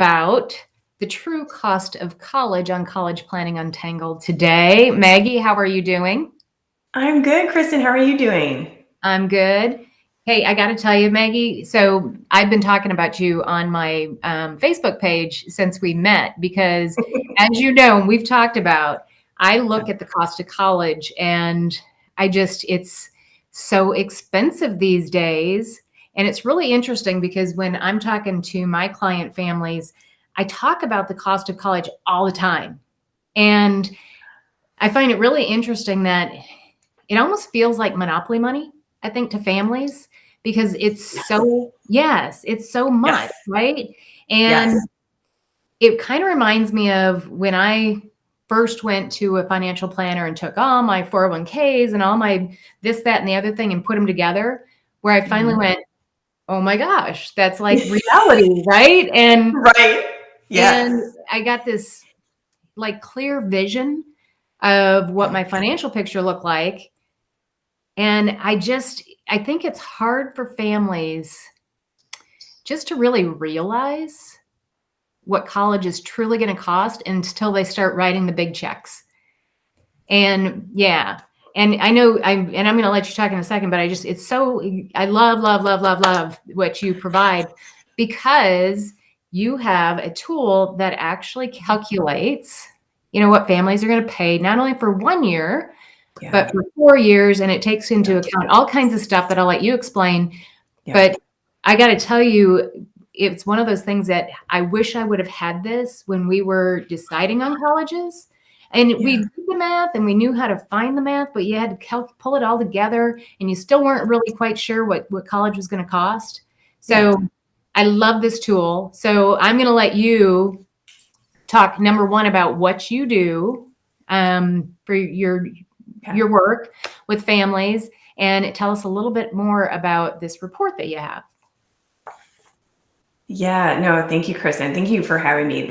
about the true cost of college on College Planning Untangled today. Maggie, how are you doing? I'm good, Kristin. How are you doing? I'm good. Hey, I got to tell you, Maggie, so I've been talking about you on my Facebook page since we met because, as you know, we've talked about, I look at the cost of college and it's so expensive these days. And it's really interesting because when I'm talking to my client families, I talk about the cost of college all the time. And I find it really interesting that it almost feels like monopoly money, I think, to families because it's it's so much, right? And it kind of reminds me of when I first went to a financial planner and took all my 401ks and all my this, that, and the other thing and put them together, where I finally went, oh my gosh, that's like reality, right? And and I got this like clear vision of what my financial picture looked like. And I think it's hard for families just to really realize what college is truly going to cost until they start writing the big checks. And and I know I'm going to let you talk in a second, but I love what you provide because you have a tool that actually calculates, what families are going to pay not only for 1 year, but for 4 years. And it takes into account all kinds of stuff that I'll let you explain. But I got to tell you, it's one of those things that I wish I would have had this when we were deciding on colleges. And we did the math and we knew how to find the math, but you had to pull it all together and you still weren't really quite sure what college was going to cost. So I love this tool. So I'm going to let you talk, number one, about what you do for your work with families and tell us a little bit more about this report that you have. Yeah, no, thank you, Kristin. Thank you for having me.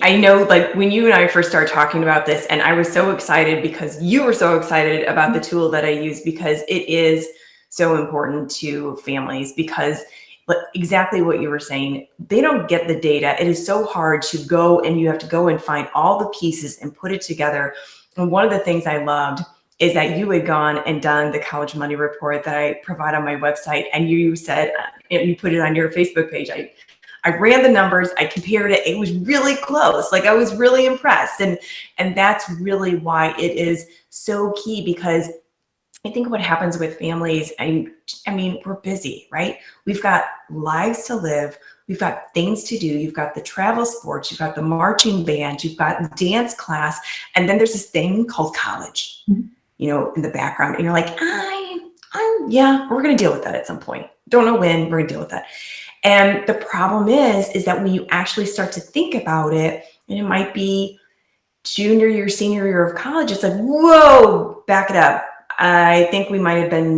I know, like when you and I first started talking about this, and I was so excited because you were so excited about the tool that I use because it is so important to families because exactly what you were saying, they don't get the data. It is so hard to go and you have to go and find all the pieces and put it together. And one of the things I loved is that you had gone and done the college money report that I provide on my website. And you said, you put it on your Facebook page. I ran the numbers, I compared it. It was really close. Like I was really impressed. And that's really why it is so key because I think what happens with families, I mean, we're busy, right? We've got lives to live. We've got things to do. You've got the travel sports, you've got the marching band, you've got the dance class. And then there's this thing called college, in the background. And you're like, we're going to deal with that at some point. Don't know when, we're going to deal with that. And the problem is that when you actually start to think about it, and it might be junior year, senior year of college, it's like, whoa, back it up. I think we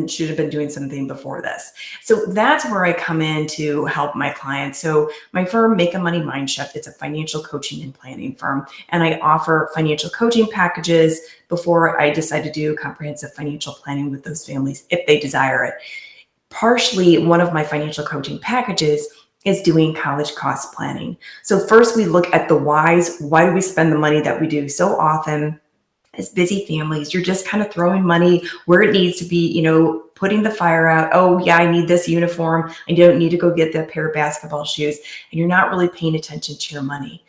should have been doing something before this. So that's where I come in to help my clients. So my firm, Make a Money Mind Shift, it's a financial coaching and planning firm. And I offer financial coaching packages before I decide to do comprehensive financial planning with those families if they desire it. Partially, one of my financial coaching packages is doing college cost planning. So first we look at the whys. Why do we spend the money that we do so often? As busy families, you're just kind of throwing money where it needs to be, putting the fire out. Oh yeah, I need this uniform. I don't need to go get that pair of basketball shoes. And you're not really paying attention to your money.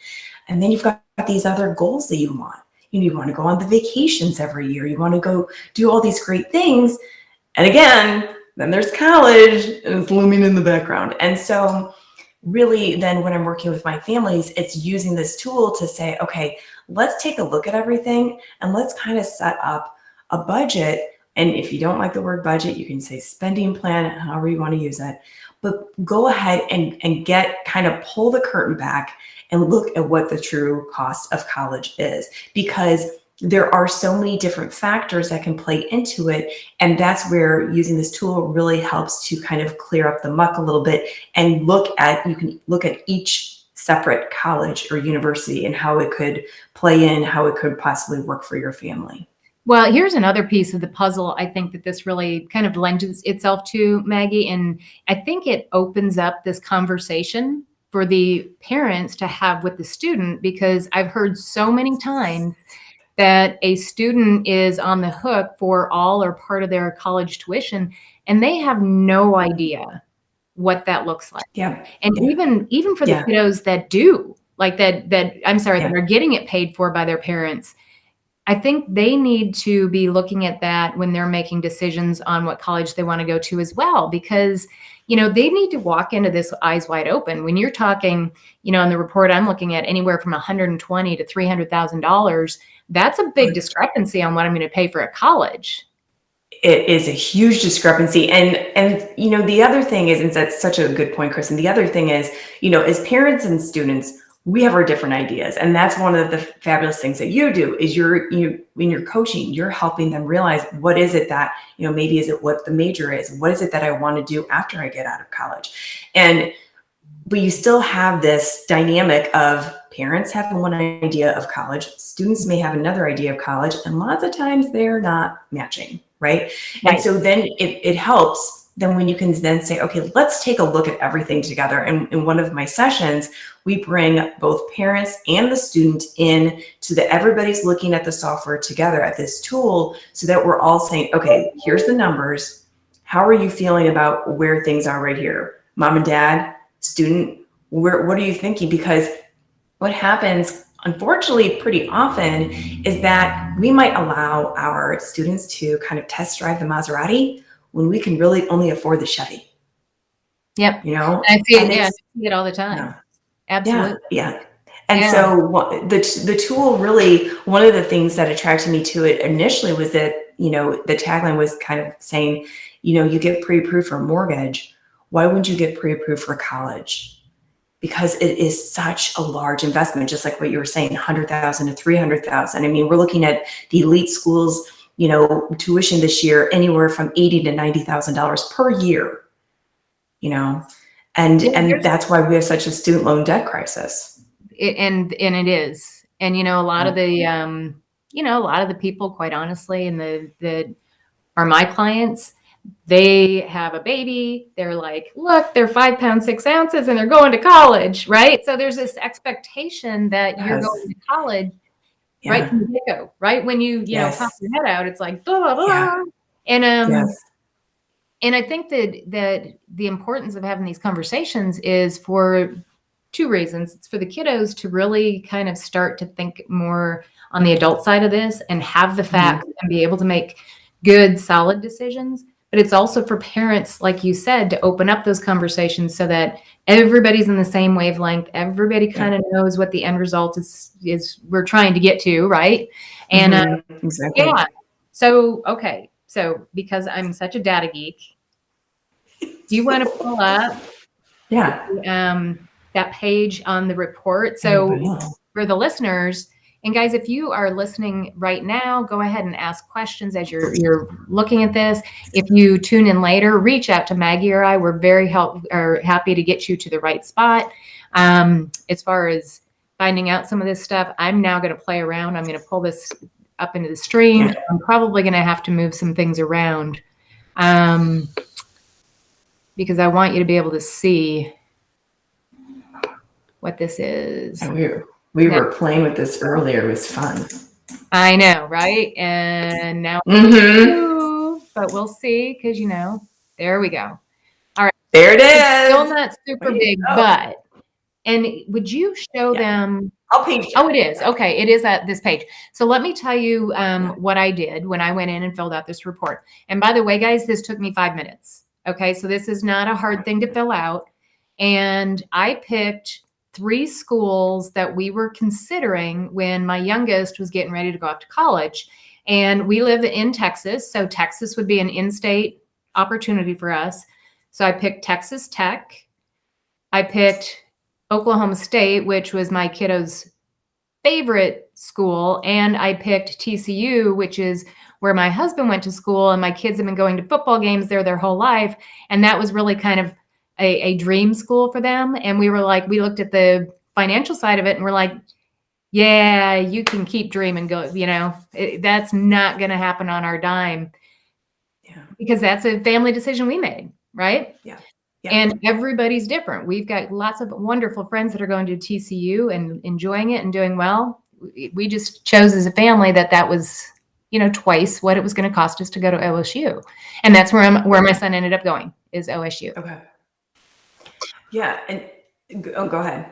And then you've got these other goals that you want. You want to go on the vacations every year. You want to go do all these great things. And again, then there's college and it's looming in the background. And so really then when I'm working with my families, it's using this tool to say, okay, let's take a look at everything and let's kind of set up a budget. And if you don't like the word budget, you can say spending plan, however you want to use it. But go ahead and pull the curtain back and look at what the true cost of college is, because there are so many different factors that can play into it. And that's where using this tool really helps to kind of clear up the muck a little bit and you can look at each separate college or university and how it could play in, how it could possibly work for your family. Well, here's another piece of the puzzle I think that this really kind of lends itself to, Maggie. And I think it opens up this conversation for the parents to have with the student, because I've heard so many times that a student is on the hook for all or part of their college tuition, and they have no idea what that looks like. Yeah. And even for the Yeah. kiddos that do, like that Yeah. are getting it paid for by their parents, I think they need to be looking at that when they're making decisions on what college they want to go to as well, because, you know, they need to walk into this eyes wide open. When you're talking, you know, on the report I'm looking at, anywhere from $120,000 to $300,000, that's a big discrepancy on what I'm going to pay for a college. It is a huge discrepancy. And you know, the other thing is, and that's such a good point, Kristin, the other thing is, you know, as parents and students, we have our different ideas. And that's one of the fabulous things that you do is when you're coaching, you're helping them realize, what is it that, you know, maybe is it what the major is? What is it that I want to do after I get out of college? But you still have this dynamic of parents have one idea of college, students may have another idea of college, and lots of times they're not matching, right? And so then it helps then when you can then say, okay, let's take a look at everything together. And in one of my sessions, we bring both parents and the student in so that everybody's looking at the software together at this tool, so that we're all saying, okay, here's the numbers. How are you feeling about where things are right here? Mom and dad, student, what are you thinking? Because what happens, unfortunately, pretty often is that we might allow our students to kind of test drive the Maserati when we can really only afford the Chevy. Yep. You know, I see it. Yeah, I see it all the time. Yeah. Absolutely. Yeah. And so the tool really, one of the things that attracted me to it initially was that, you know, the tagline was kind of saying, you know, you get pre-approved for a mortgage. Why wouldn't you get pre-approved for college? Because it is such a large investment, just like what you were saying, $100,000 to $300,000. I mean, we're looking at the elite schools, you know, tuition this year, anywhere from $80,000 to $90,000 per year, you know, and that's why we have such a student loan debt crisis. And it is. And, you know, a lot of the, you know, a lot of the people, quite honestly, and that are my clients, they have a baby. They're like, look, they're 5 pounds, 6 ounces, and they're going to college, right? So there's this expectation that you're going to college right from the get-go, right? When you know, pop your head out, it's like, blah, blah, blah. And, and I think that the importance of having these conversations is for 2 reasons. It's for the kiddos to really kind of start to think more on the adult side of this and have the facts and be able to make good, solid decisions. But it's also for parents, like you said, to open up those conversations so that everybody's in the same wavelength. Everybody kind of knows what the end result is we're trying to get to, right? And exactly. Yeah. So, okay. So because I'm such a data geek, do you want to pull up that page on the report? So for the listeners, and guys, if you are listening right now, go ahead and ask questions as you're looking at this. If you tune in later, reach out to Maggie or I. We're very happy to get you to the right spot. As far as finding out some of this stuff, I'm now going to play around. I'm going to pull this up into the stream. I'm probably going to have to move some things around because I want you to be able to see what this is. We were playing with this earlier. It was fun. I know, right? And now, but we'll see, because, you know, there we go. All right. There it is. It's still not super big, but, and would you show them? I'll page. Oh, it is. Okay. It is at this page. So let me tell you what I did when I went in and filled out this report. And by the way, guys, this took me 5 minutes. Okay. So this is not a hard thing to fill out. And I picked 3 schools that we were considering when my youngest was getting ready to go off to college. And we live in Texas, so Texas would be an in-state opportunity for us. So I picked Texas Tech. I picked Oklahoma State, which was my kiddo's favorite school. And I picked TCU, which is where my husband went to school, and my kids have been going to football games there their whole life. And that was really kind of a dream school for them. And we were like, we looked at the financial side of it and we're like, yeah, you can keep dreaming, go, you know, that's not going to happen on our dime. Yeah. Because that's a family decision we made. Right. Yeah. And everybody's different. We've got lots of wonderful friends that are going to TCU and enjoying it and doing well. We just chose as a family that was, twice what it was going to cost us to go to OSU. And that's where my son ended up going, is OSU. Okay. Yeah. And go ahead.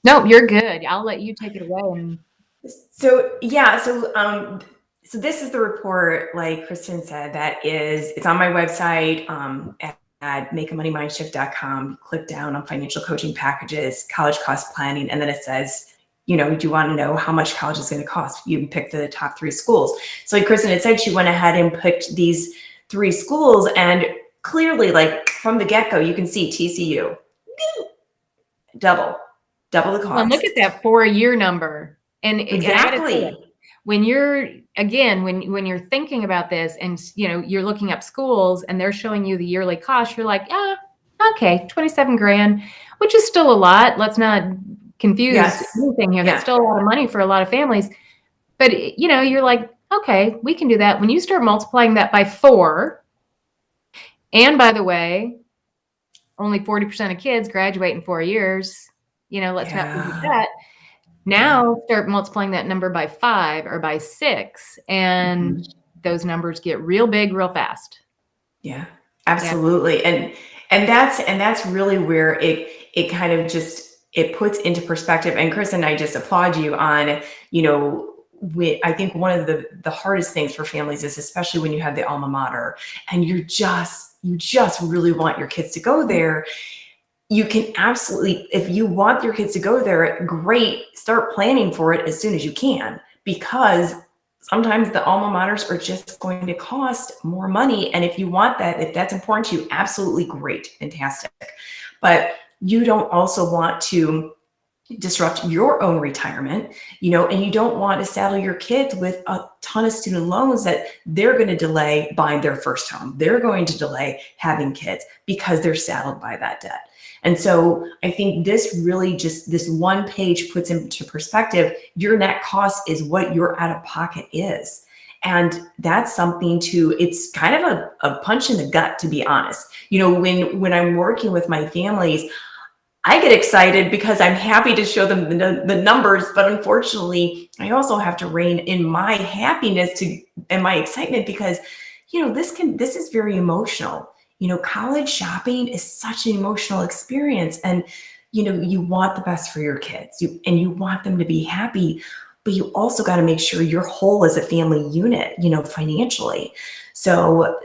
No, you're good. I'll let you take it away. So this is the report, like Kristin said, it's on my website, at makeamoneymindshift.com. Click down on financial coaching packages, college cost planning, and then it says, do you want to know how much college is going to cost? You can pick the top 3 schools. So like Kristin had said, she went ahead and picked these 3 schools, and clearly, like from the get-go, you can see TCU, double the cost. Well, look at that 4-year number. And exactly. When you're thinking about this and, you're looking up schools and they're showing you the yearly cost, you're like, okay, $27,000, which is still a lot. Let's not confuse anything here. That's still a lot of money for a lot of families. But, you're like, okay, we can do that. When you start multiplying that by 4, and by the way, only 40% of kids graduate in 4 years, let's not forget that. Now start multiplying that number by 5 or by 6, and those numbers get real big real fast. Yeah, absolutely. Yeah. And that's really where it kind of it puts into perspective. And Chris and I just applaud you on, I think one of the hardest things for families is, especially when you have the alma mater and you just really want your kids to go there. You can absolutely, if you want your kids to go there, great, start planning for it as soon as you can, because sometimes the alma maters are just going to cost more money. And if you want that, if that's important to you, absolutely great, fantastic. But you don't also want to disrupt your own retirement, and you don't want to saddle your kids with a ton of student loans that they're going to delay buying their first home. They're going to delay having kids because they're saddled by that debt. And so I think this really this one page puts into perspective, your net cost is what your out of pocket is. And that's something it's kind of a punch in the gut, to be honest. When I'm working with my families, I get excited because I'm happy to show them the numbers, but unfortunately, I also have to rein in my happiness and my excitement because, this is very emotional. College shopping is such an emotional experience, and, you want the best for your kids and you want them to be happy, but you also got to make sure you're whole as a family unit, financially. So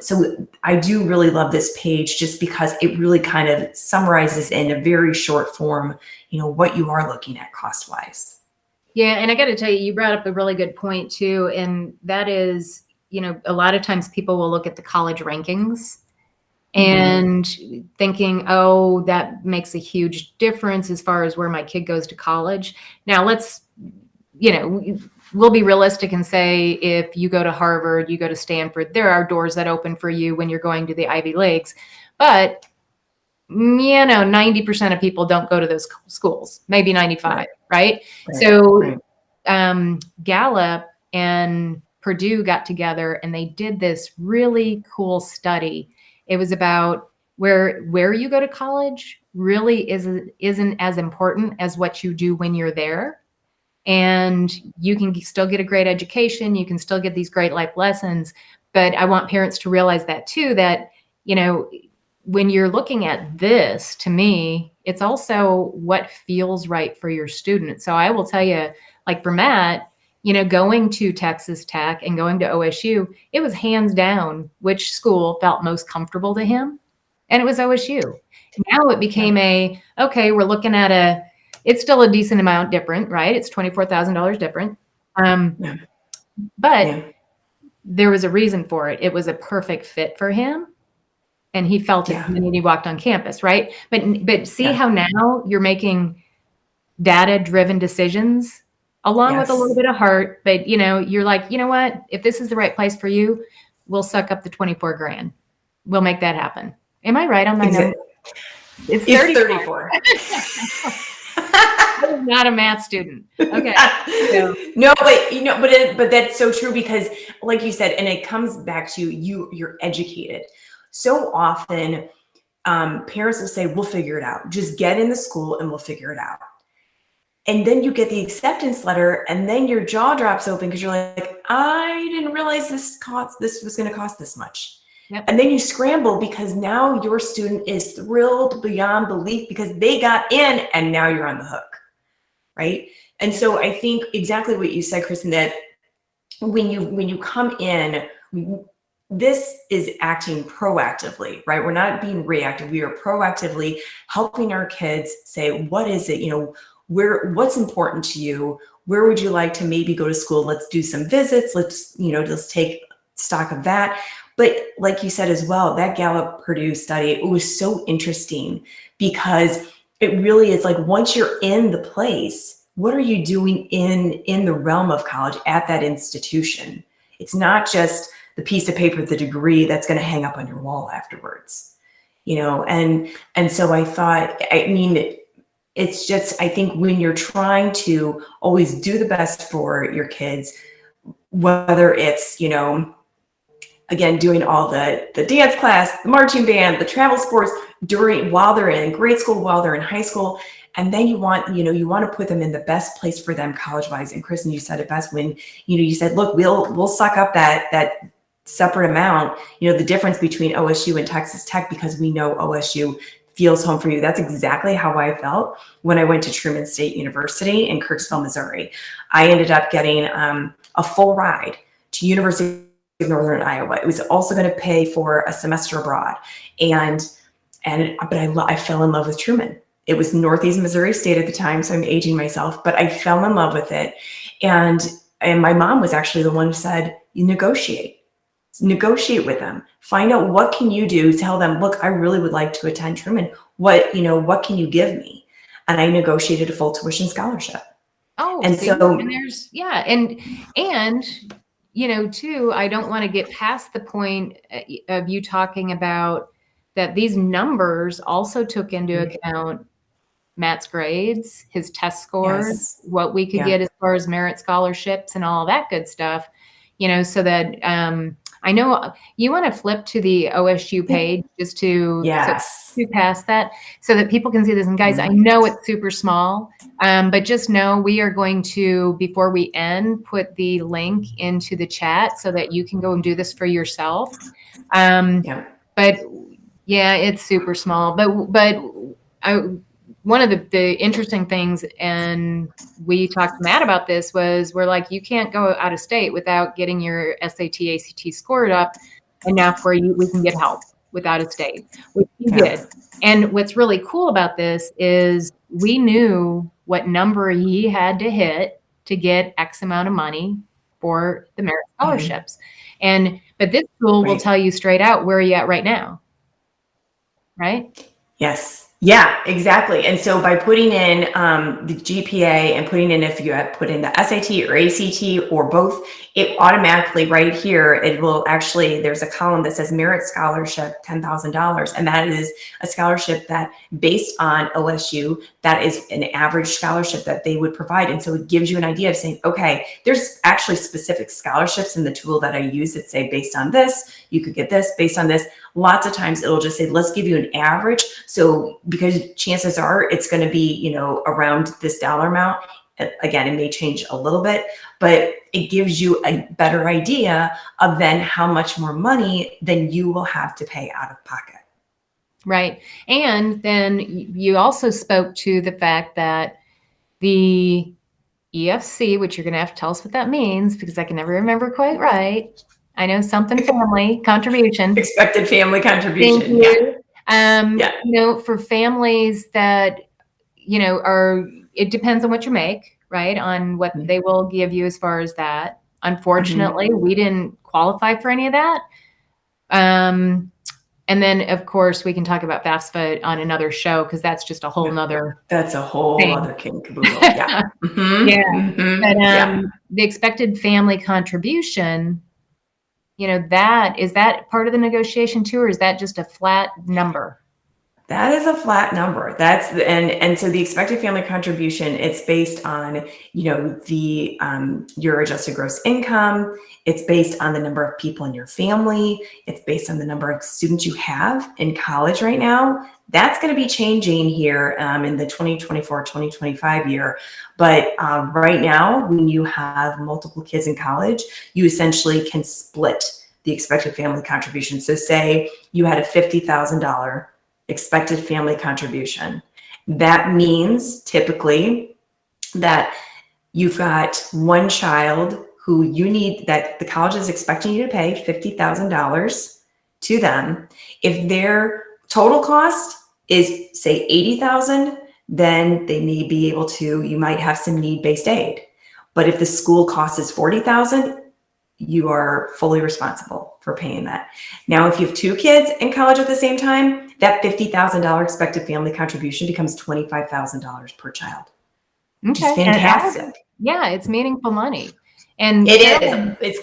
I do really love this page just because it really kind of summarizes in a very short form, what you are looking at cost wise. Yeah. And I got to tell you, you brought up a really good point too. And that is, a lot of times people will look at the college rankings and thinking, oh, that makes a huge difference as far as where my kid goes to college. Now let's, we'll be realistic and say, if you go to Harvard, you go to Stanford, there are doors that open for you when you're going to the Ivy Leagues. But, 90% of people don't go to those schools, maybe 95, right? So Gallup and Purdue got together and they did this really cool study. It was about where you go to college really isn't as important as what you do when you're there. And you can still get a great education. You can still get these great life lessons. But I want parents to realize that too, that, when you're looking at this, to me, it's also what feels right for your student. So I will tell you, like for Matt, going to Texas Tech and going to OSU, it was hands down which school felt most comfortable to him. And it was OSU. Now it became we're looking at it's still a decent amount different, right? It's $24,000 different. But there was a reason for it. It was a perfect fit for him. And he felt it the minute he walked on campus, right? But see how now you're making data-driven decisions along with a little bit of heart. But, you're like, you know what? If this is the right place for you, we'll suck up the $24,000. We'll make that happen. Am I right on my number? It's 34. I'm not a math student. Okay. No, but that's so true because, like you said, and it comes back to you're educated. So often, parents will say, we'll figure it out. Just get in the school and we'll figure it out. And then you get the acceptance letter and then your jaw drops open because you're like, I didn't realize this was going to cost this much. Yep. And then you scramble because now your student is thrilled beyond belief because they got in and now you're on the hook, right? And so I think exactly what you said, Kristin, that when you come in, this is acting proactively, right? We're not being reactive. We are proactively helping our kids say, what is it, what's important to you? Where would you like to maybe go to school? Let's do some visits. Let's take stock of that. But like you said as well, that Gallup Purdue study, it was so interesting because it really is like, once you're in the place, what are you doing in the realm of college at that institution? It's not just the piece of paper, the degree that's going to hang up on your wall afterwards, and so I thought, it's just, I think when you're trying to always do the best for your kids, whether it's, again, doing all the dance class, the marching band, the travel sports while they're in grade school, while they're in high school, and then you want to put them in the best place for them college-wise. And Kristin, you said it best when, you said, look, we'll suck up that separate amount, the difference between OSU and Texas Tech, because we know OSU feels home for you. That's exactly how I felt when I went to Truman State University in Kirksville, Missouri. I ended up getting a full ride to University of Northern Iowa. It was also going to pay for a semester abroad. But I fell in love with Truman. It was Northeast Missouri State at the time, so I'm aging myself, but I fell in love with it. And my mom was actually the one who said, you negotiate with them, find out what can you do, tell them, look, I really would like to attend Truman. What can you give me? And I negotiated a full tuition scholarship. Oh, and see, so, and there's, too, I don't want to get past the point of you talking about that these numbers also took into account Matt's grades, his test scores, yes, what we could get as far as merit scholarships and all that good stuff, so that I know you want to flip to the OSU page just to pass that so that people can see this. And guys, I know it's super small, but just know we are going to, before we end, put the link into the chat so that you can go and do this for yourself. But yeah, it's super small. But one of the interesting things, and we talked to Matt about this, was we're like, you can't go out of state without getting your SAT, ACT scored up enough where we can get help with out of state, which we did. And what's really cool about this is we knew what number he had to hit to get X amount of money for the merit scholarships. But this tool will tell you straight out, where are you at right now? Right? Yes. Yeah, exactly. And so by putting in the GPA and putting in, if you have put in the SAT or ACT or both, it automatically right here, it will actually, there's a column that says merit scholarship, $10,000. And that is a scholarship that based on OSU, that is an average scholarship that they would provide. And so it gives you an idea of saying, okay, there's actually specific scholarships in the tool that I use that say, based on this, you could get this, based on this. Lots of times it'll just say, let's give you an average. So because chances are it's going to be, around this dollar amount. Again, it may change a little bit, but it gives you a better idea of then how much more money than you will have to pay out of pocket. Right. And then you also spoke to the fact that the EFC, which you're going to have to tell us what that means, because I can never remember quite right. I know something family contribution. Expected family contribution. Thank you. For families that, it depends on what you make, right? On what they will give you as far as that. Unfortunately, we didn't qualify for any of that. And then, of course, we can talk about FAFSA on another show, because that's just a whole nother. That's a whole other kit and caboodle. Yeah. But the expected family contribution, is that part of the negotiation too, or is that just a flat number? That is a flat number. And so the expected family contribution, it's based on, the your adjusted gross income. It's based on the number of people in your family. It's based on the number of students you have in college right now. That's going to be changing here in the 2024-2025 year. But right now, when you have multiple kids in college, you essentially can split the expected family contribution. So say you had a $50,000 expected family contribution. That means typically that you've got one child who that the college is expecting you to pay $50,000 to them. If their total cost is say $80,000, then they may be able to, you might have some need-based aid. But if the school cost is $40,000, you are fully responsible for paying that. Now, if you have two kids in college at the same time, that $50,000 expected family contribution becomes $25,000 per child. Which is fantastic. It's meaningful money. And it is.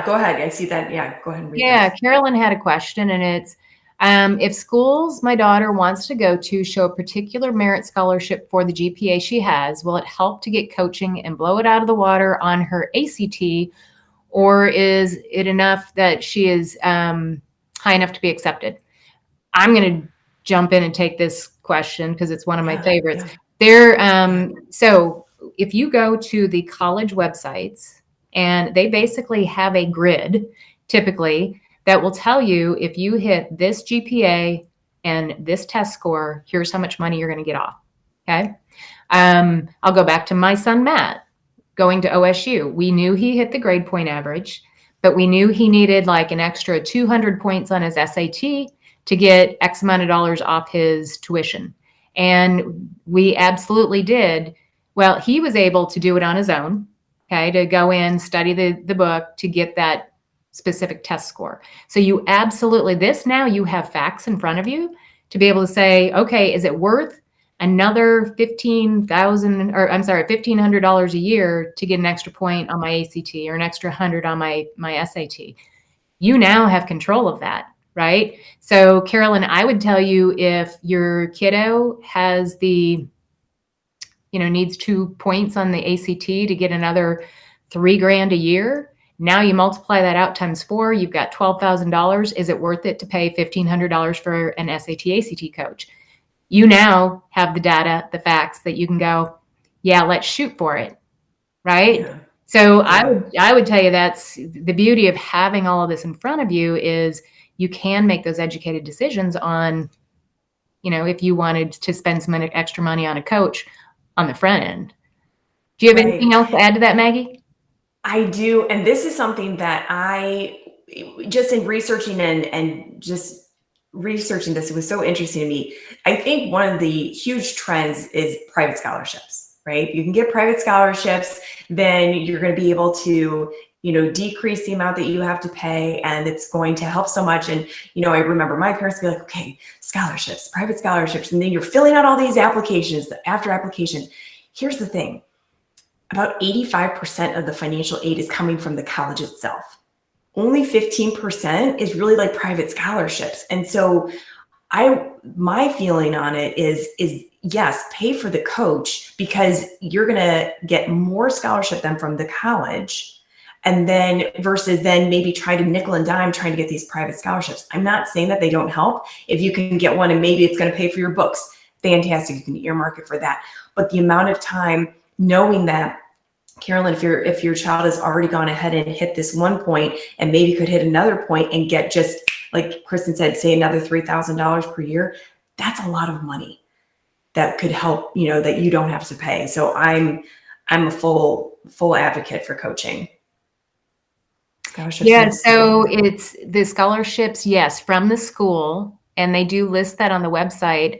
Go ahead. I see that. Yeah, go ahead and read that. Carolyn had a question, and it's, if schools my daughter wants to go to show a particular merit scholarship for the GPA she has, will it help to get coaching and blow it out of the water on her ACT? Or is it enough that she is high enough to be accepted? I'm going to jump in and take this question because it's one of my favorites. So if you go to the college websites, and they basically have a grid, typically, that will tell you if you hit this GPA and this test score, here's how much money you're going to get off. Okay. I'll go back to my son, Matt. Going to OSU, we knew he hit the grade point average, but we knew he needed like an extra 200 points on his SAT to get X amount of dollars off his tuition. And we absolutely did. Well, he was able to do it on his own, okay, to go in, study the book to get that specific test score. So you absolutely, now you have facts in front of you to be able to say, okay, is it worth another $1,500 a year to get an extra point on my ACT or an extra 100 on my SAT? You now have control of that, right? So Carolyn, I would tell you if your kiddo has needs 2 points on the ACT to get another $3,000 a year, now you multiply that out times 4, you've got $12,000. Is it worth it to pay $1,500 for an SAT ACT coach? You now have the data, the facts that you can go, yeah, let's shoot for it, right? Yeah. So yeah. I would tell you that's the beauty of having all of this in front of you is you can make those educated decisions on, if you wanted to spend some extra money on a coach on the front end. Do you have anything else to add to that, Maggie? I do. And this is something that I, just in researching and just researching this, it was so interesting to me. I think one of the huge trends is private scholarships, right? You can get private scholarships, then you're going to be able to, decrease the amount that you have to pay, and it's going to help so much. And, I remember my parents be like, okay, scholarships, private scholarships. And then you're filling out all these applications, after application. Here's the thing. About 85% of the financial aid is coming from the college itself. Only 15% is really like private scholarships. And so my feeling on it is yes, pay for the coach because you're going to get more scholarship than from the college. And then versus then maybe try to nickel and dime trying to get these private scholarships. I'm not saying that they don't help. If you can get one and maybe it's going to pay for your books, fantastic. You can earmark it for that. But the amount of time knowing that, Carolyn, if your child has already gone ahead and hit this 1 point and maybe could hit another point and get just like Kristin said, say another $3,000 per year, that's a lot of money that could help, that you don't have to pay. So I'm a full advocate for coaching. Yeah, so it's the scholarships, yes, from the school, and they do list that on the website.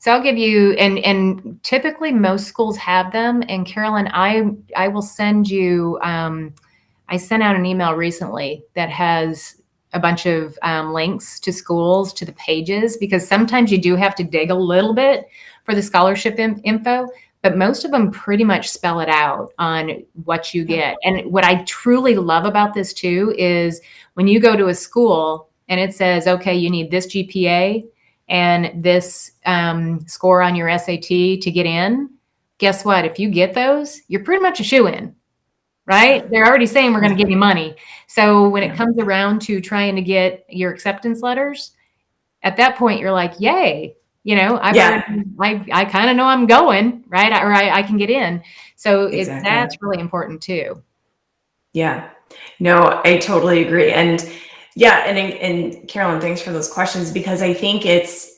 So I'll give you, and typically most schools have them. And Carolyn, I will send you, I sent out an email recently that has a bunch of links to schools, to the pages, because sometimes you do have to dig a little bit for the scholarship info. But most of them pretty much spell it out on what you get. And what I truly love about this too is when you go to a school and it says, okay, you need this GPA, and this score on your SAT to get in, guess what? If you get those, you're pretty much a shoo-in, right? They're already saying we're going to give you money. So when it comes around to trying to get your acceptance letters, at that point, you're like, yay, I kind of know I'm going, right? Or I can get in. So that's really important too. Yeah, no, I totally agree. And yeah, and Carolyn, thanks for those questions, because I think it's,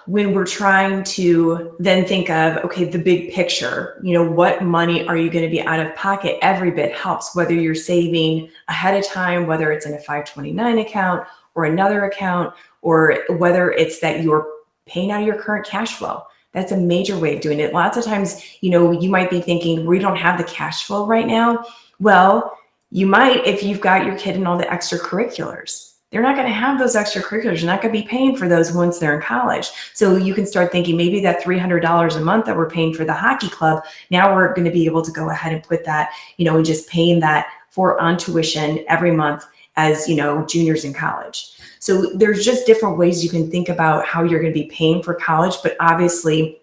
when we're trying to then think of, okay, the big picture, what money are you going to be out of pocket? Every bit helps, whether you're saving ahead of time, whether it's in a 529 account or another account, or whether it's that you're paying out of your current cash flow. That's a major way of doing it. Lots of times, you might be thinking, we don't have the cash flow right now. Well, you might if you've got your kid in all the extracurriculars. They're not going to have those extracurriculars. You're not going to be paying for those once they're in college. So you can start thinking maybe that $300 a month that we're paying for the hockey club, now we're going to be able to go ahead and put that, and just paying that on tuition every month as, juniors in college. So there's just different ways you can think about how you're going to be paying for college, but obviously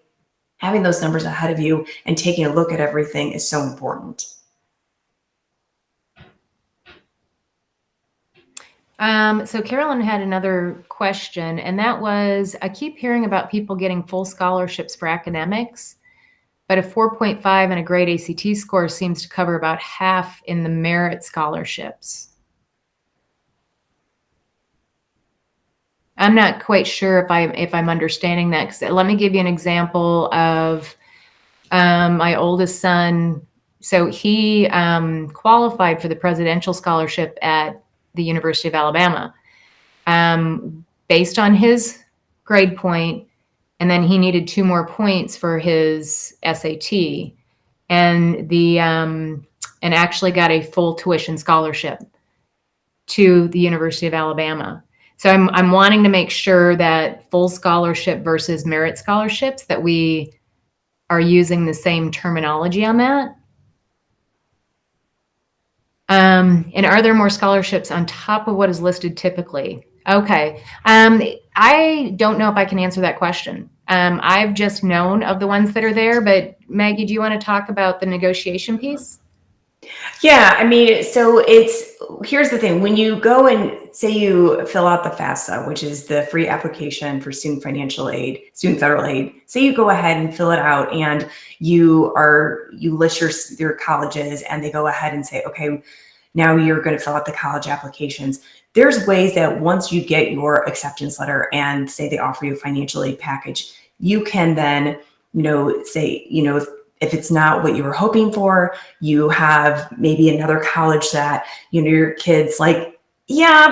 having those numbers ahead of you and taking a look at everything is so important. So Carolyn had another question, and that was, I keep hearing about people getting full scholarships for academics, but a 4.5 and a great ACT score seems to cover about half in the merit scholarships. I'm not quite sure if I'm understanding that, because let me give you an example of my oldest son. So he qualified for the presidential scholarship at the University of Alabama based on his grade point, and then he needed 2 more points for his SAT, and actually got a full tuition scholarship to the University of Alabama. So I'm wanting to make sure that full scholarship versus merit scholarships, that we are using the same terminology on that. And are there more scholarships on top of what is listed typically? Okay. I don't know if I can answer that question. I've just known of the ones that are there, but Maggie, do you want to talk about the negotiation piece? Yeah, so here's the thing. When you go and say you fill out the FAFSA, which is the free application for student federal aid, say you go ahead and fill it out, and you list your colleges, and they go ahead and say, okay, now you're going to fill out the college applications. There's ways that once you get your acceptance letter and say they offer you a financial aid package, you can then, say, if it's not what you were hoping for, you have maybe another college that, your kid's like, yeah,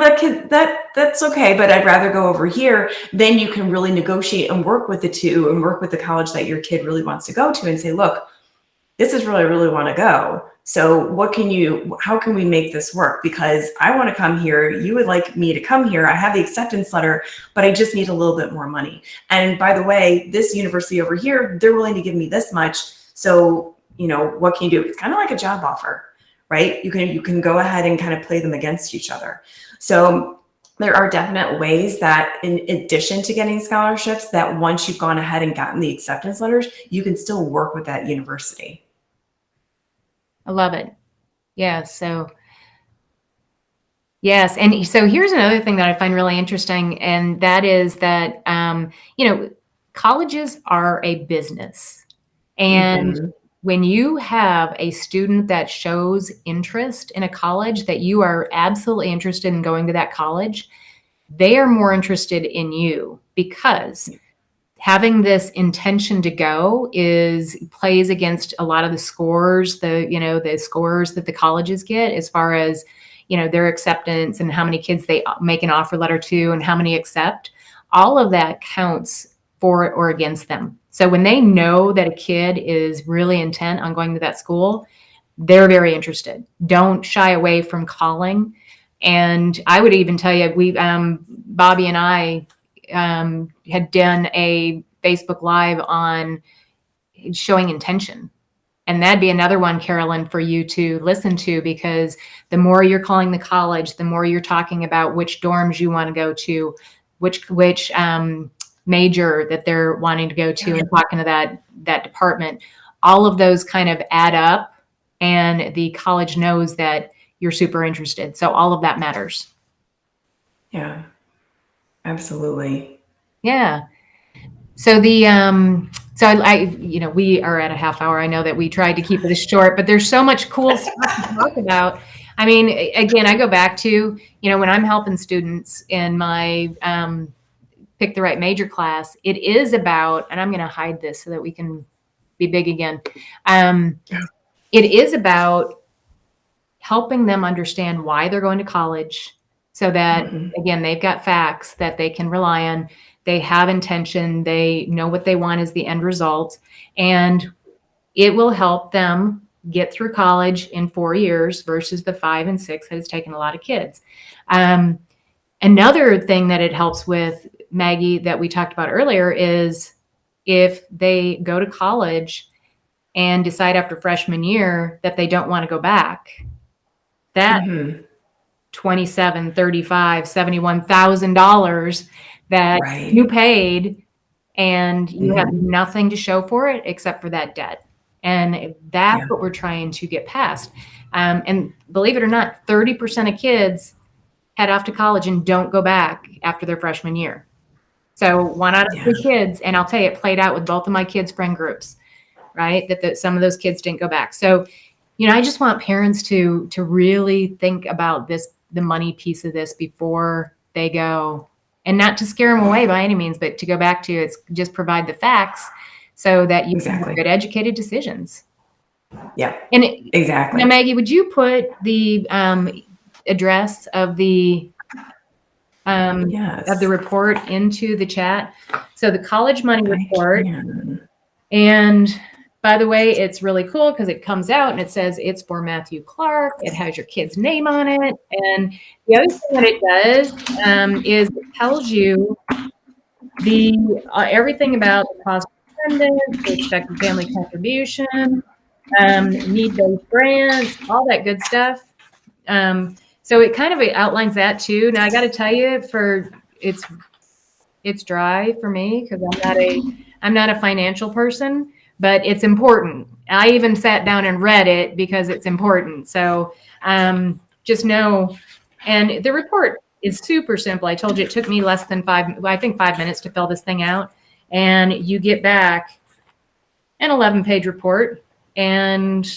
that's okay, but I'd rather go over here. Then you can really negotiate and work with the two, and work with the college that your kid really wants to go to, and say, look, this is really, I really want to go. So how can we make this work? Because I want to come here. You would like me to come here. I have the acceptance letter, but I just need a little bit more money. And by the way, this university over here, they're willing to give me this much. So, what can you do? It's kind of like a job offer, right? You can go ahead and kind of play them against each other. So there are definite ways that, in addition to getting scholarships, that once you've gone ahead and gotten the acceptance letters, you can still work with that university. I love it. Yeah. So yes. And so here's another thing that I find really interesting. And that is that, colleges are a business. And when you have a student that shows interest in a college, that you are absolutely interested in going to that college, they are more interested in you, because having this intention to go plays against a lot of the scores, the scores that the colleges get, as far as, their acceptance and how many kids they make an offer letter to and how many accept. All of that counts for or against them. So when they know that a kid is really intent on going to that school, they're very interested. Don't shy away from calling. And I would even tell you, Bobby and I had done a Facebook Live on showing intention. And that'd be another one, Carolyn, for you to listen to, because the more you're calling the college, the more you're talking about which dorms you want to go to, which major that they're wanting to go to, and talking to that department. All of those kind of add up, and the college knows that you're super interested. So all of that matters. Yeah, absolutely. Yeah. So we are at a half hour. I know that we tried to keep it short, but there's so much cool stuff to talk about. I mean, again, I go back to, when I'm helping students in my pick the right major class, it is about, and I'm going to hide this so that we can be big again. It is about helping them understand why they're going to college, so that, again, they've got facts that they can rely on. They have intention. They know what they want as the end result. And it will help them get through college in 4 years versus the 5 and 6 that it's taken a lot of kids. Another thing that it helps with, Maggie, that we talked about earlier, is if they go to college and decide after freshman year that they don't want to go back, that $27,000, $35,000, $71,000 that you paid, and you have nothing to show for it except for that debt. And that's what we're trying to get past. And believe it or not, 30% of kids head off to college and don't go back after their freshman year. So 1 out of 3 kids, and I'll tell you, it played out with both of my kids' friend groups, right? That some of those kids didn't go back. So, I just want parents to really think about the money piece of this before they go, and not to scare them away by any means, but to go back to, it's just provide the facts so that you can have good educated decisions. Yeah. And exactly. Now, Maggie, would you put the address of the report into the chat? So the college money report. And by the way, it's really cool because it comes out and it says it's for Matthew Clark. It has your kid's name on it. And the other thing that it does is it tells you everything about the cost of attendance, the expected family contribution, need-based grants, all that good stuff. So it kind of outlines that too. Now I got to tell you, it's dry for me because I'm not a financial person, but it's important. I even sat down and read it because it's important. So just know, and the report is super simple. I told you it took me less than 5 minutes to fill this thing out, and you get back an 11-page report. And,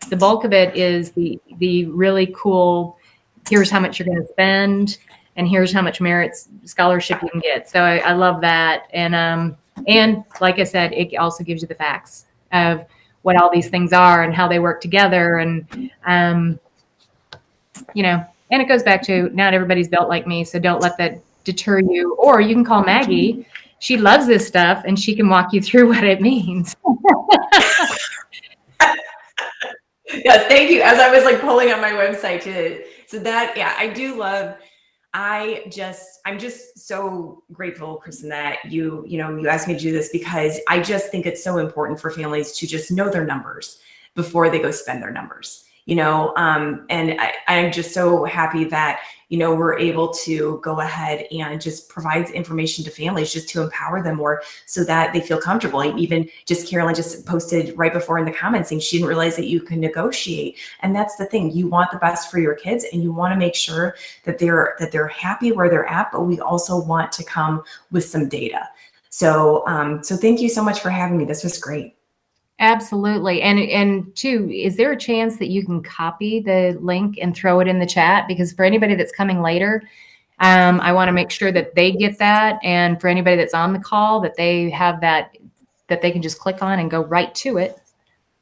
the bulk of it is the really cool, here's how much you're going to spend, and here's how much merit scholarship you can get. So I love that. And like I said, it also gives you the facts of what all these things are and how they work together. And, and it goes back to, not everybody's built like me, so don't let that deter you. Or you can call Maggie. She loves this stuff, and she can walk you through what it means. Yes, thank you. As I was pulling up my website too. So I do love, I'm just so grateful, Kristin, that you asked me to do this, because I just think it's so important for families to just know their numbers before they go spend their numbers, and I'm just so happy that, we're able to go ahead and just provide information to families just to empower them more so that they feel comfortable. Even Carolyn just posted right before in the comments saying she didn't realize that you can negotiate. And that's the thing. You want the best for your kids, and you want to make sure that they're happy where they're at, but we also want to come with some data. So thank you so much for having me. This was great. Absolutely. And two, is there a chance that you can copy the link and throw it in the chat? Because for anybody that's coming later, I want to make sure that they get that. And for anybody that's on the call, that they have that they can just click on and go right to it.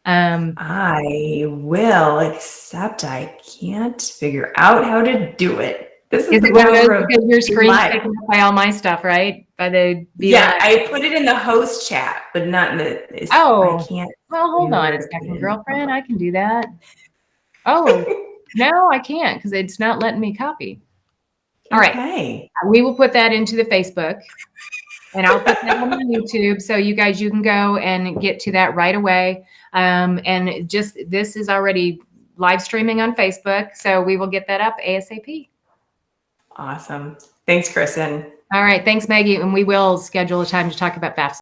I will, except I can't figure out how to do it. This is it one of those because your screen's taken up by all my stuff, right? I put it in the host chat, but not in the. I can't. Well, hold on a second, girlfriend. I can do that. Oh, no, I can't because it's not letting me copy. All right. We will put that into the Facebook, and I'll put that on the YouTube. So you can go and get to that right away. And this is already live streaming on Facebook. So we will get that up ASAP. Awesome. Thanks, Kristin. All right. Thanks, Maggie. And we will schedule a time to talk about FAFSA.